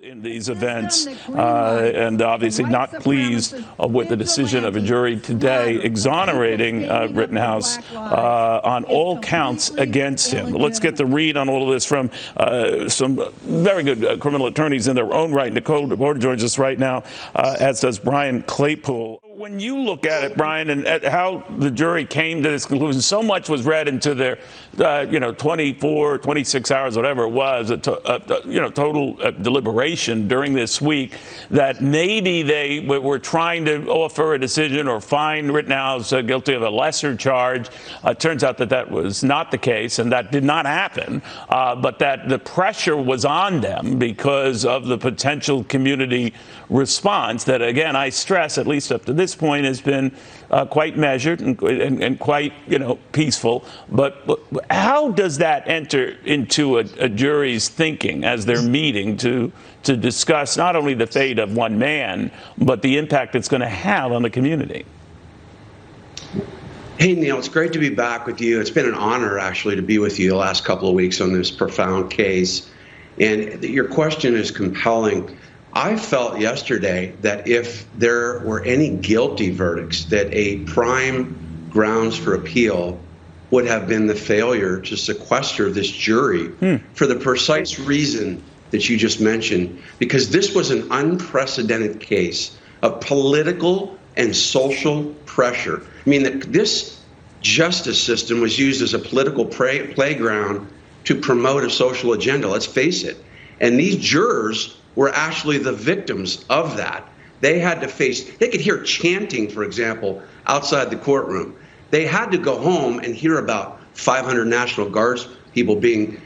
in these events, and obviously not pleased with the decision of a jury today exonerating Rittenhouse on all counts against him. Let's get the read on all of this from some very good criminal attorneys in their own right. Nicole DeBorda joins us right now, as does Brian Claypool. When you look at it, Brian, and at how the jury came to this conclusion, so much was read into their, 24, 26 hours, whatever it was, total deliberation during this week, that maybe they were trying to offer a decision or find Rittenhouse guilty of a lesser charge. It turns out that that was not the case, and that did not happen, but that the pressure was on them because of the potential community response that, again, I stress, at least up to this point, has been quite measured and quite, peaceful. But how does that enter into a jury's thinking as they're meeting to discuss not only the fate of one man, but the impact it's going to have on the community? Hey, Neil, it's great to be back with you. It's been an honor, actually, to be with you the last couple of weeks on this profound case. And your question is compelling. I felt yesterday that if there were any guilty verdicts, that a prime grounds for appeal would have been the failure to sequester this jury for the precise reason that you just mentioned, because this was an unprecedented case of political and social pressure. I mean, this justice system was used as a political playground to promote a social agenda, let's face it. And these jurors were actually the victims of that. They had to face, they could hear chanting, for example, outside the courtroom. They had to go home and hear about 500 National Guards people being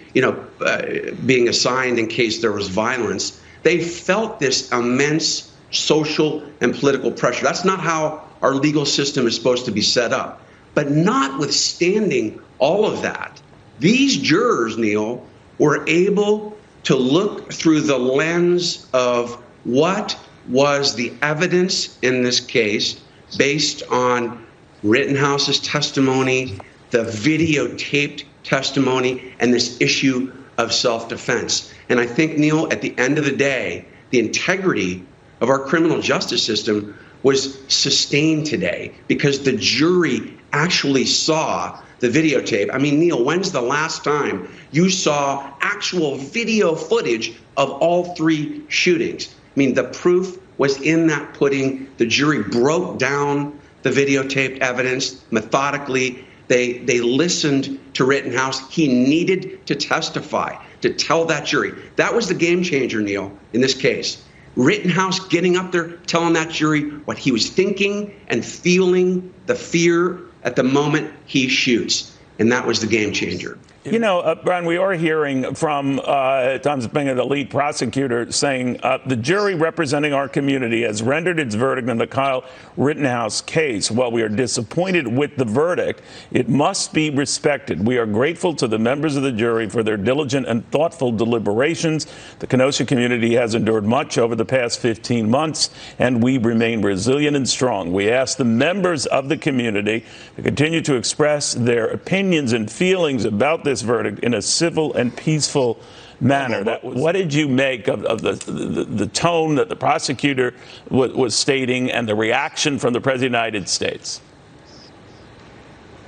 assigned in case there was violence. They felt this immense social and political pressure. That's not how our legal system is supposed to be set up. But notwithstanding all of that, these jurors, Neil, were able to look through the lens of what was the evidence in this case based on Rittenhouse's testimony, the videotaped testimony, and this issue of self-defense. And I think, Neil, at the end of the day, the integrity of our criminal justice system was sustained today because the jury actually saw the videotape. I mean, Neil, when's the last time you saw actual video footage of all three shootings? I mean, the proof was in that pudding. The jury broke down the videotaped evidence methodically. They listened to Rittenhouse. He needed to testify, to tell that jury. That was the game changer, Neil, in this case. Rittenhouse getting up there, telling that jury what he was thinking and feeling, the fear at the moment he shoots. And that was the game changer. Brian, we are hearing from Tom Zepinga, the lead prosecutor, saying the jury representing our community has rendered its verdict in the Kyle Rittenhouse case. While we are disappointed with the verdict, it must be respected. We are grateful to the members of the jury for their diligent and thoughtful deliberations. The Kenosha community has endured much over the past 15 months, and we remain resilient and strong. We ask the members of the community to continue to express their opinions and feelings about this verdict in a civil and peaceful manner. What did you make of the tone that the prosecutor was stating and the reaction from the President of the United States?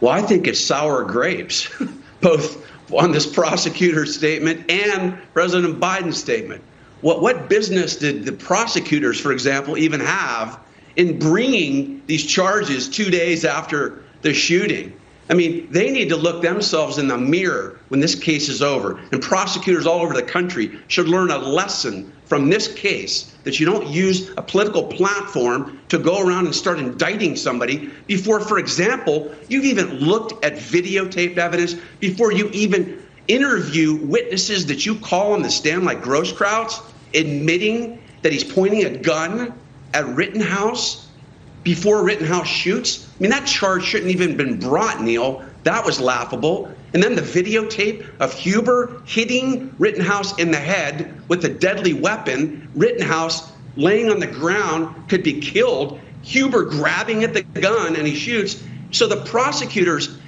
Well, I think it's sour grapes, both on this prosecutor's statement and President Biden's statement. What business did the prosecutors, for example, even have in bringing these charges 2 days after the shooting? I mean, they need to look themselves in the mirror when this case is over. And prosecutors all over the country should learn a lesson from this case, that you don't use a political platform to go around and start indicting somebody before, for example, you've even looked at videotaped evidence, before you even interview witnesses that you call on the stand like Grosskreutz, admitting that he's pointing a gun at Rittenhouse before Rittenhouse shoots. I mean, that charge shouldn't even been brought, Neil. That was laughable. And then the videotape of Huber hitting Rittenhouse in the head with a deadly weapon. Rittenhouse laying on the ground, could be killed. Huber grabbing at the gun and he shoots. So the prosecutors,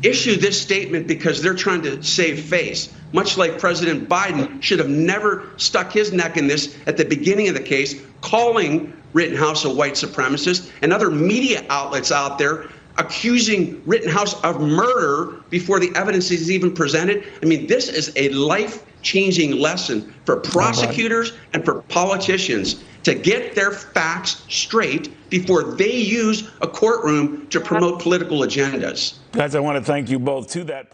issue this statement because they're trying to save face, much like President Biden should have never stuck his neck in this at the beginning of the case, calling Rittenhouse a white supremacist, and other media outlets out there accusing Rittenhouse of murder before the evidence is even presented. I mean, this is a life-changing lesson for prosecutors and for politicians to get their facts straight before they use a courtroom to promote political agendas. Guys, I want to thank you both to that point.